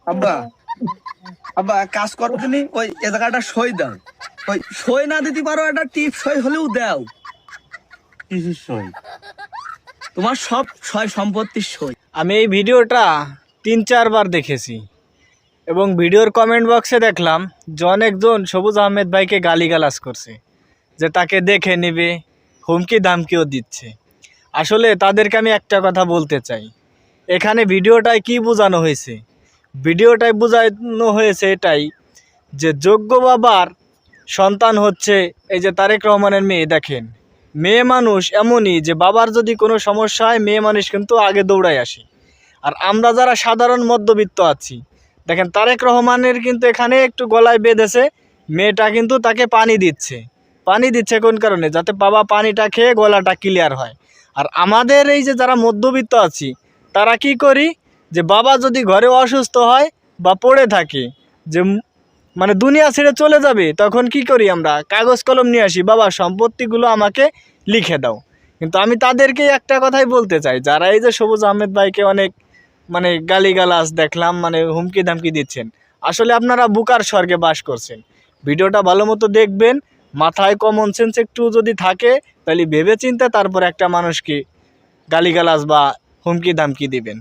আব্বা আব্বা কাজ করো তুমি, ওই এ জায়গাটা সই দাও। ওই সই না দিতে পারো, একটা টিপ সই হলেও দাও। কিসের সই? তোমার সব সয় সম্পত্তির সই। আমি এই ভিডিওটা 3-4 বার দেখেছি এবং ভিডিওর কমেন্ট বক্সে দেখলাম যে অনেকজন সবুজ আহমেদ ভাইকে গালিগালাজ করছে, যে তাকে দেখে নেবে, হুমকি ধামকিও দিচ্ছে। আসলে তাদেরকে আমি একটা কথা বলতে চাই, এখানে ভিডিওটায় কি বোঝানো হয়েছে? ভিডিওটায় বোঝানো হয়েছে এটাই যে যোগ্য বাবার সন্তান হচ্ছে এই যে তারেক রহমানের মেয়ে। দেখেন, মেয়ে মানুষ এমনই যে বাবার যদি কোনো সমস্যা হয় মেয়ে মানুষ কিন্তু আগে দৌড়ায় আসে। আর আমরা যারা সাধারণ মধ্যবিত্ত আছি, দেখেন তারেক রহমানের কিন্তু এখানে একটু গলায় বেঁধেছে, মেয়েটা কিন্তু তাকে পানি দিচ্ছে কোন কারণে? যাতে বাবা পানিটা খেয়ে গলাটা ক্লিয়ার হয়। আর আমাদের এই যে যারা মধ্যবিত্ত আছি তারা কি করি, যে বাবা যদি ঘরে অসুস্থ হয় বা পড়ে থাকে, যে মানে দুনিয়া ছেড়ে চলে যাবে, তখন কি করি আমরা? কাগজ কলম নিয়ে আসি, বাবা সম্পত্তিগুলো আমাকে লিখে দাও। কিন্তু আমি তাদেরকে একটা কথাই বলতে চাই, যারা এই যে সবুজ আহমেদ ভাইকে অনেক মানে গালিগালাজ দেখলাম, মানে হুমকি ধামকি দিচ্ছেন, আসলে আপনারা বুকার স্বর্গে বাস করছেন। ভিডিওটা ভালো মতো দেখবেন, মাথায় কমন সেন্স একটু যদি থাকে তাহলে ভেবে চিন্তে তারপর একটা মানুষকে গালিগালাজ বা হুমকি ধামকি দিবেন।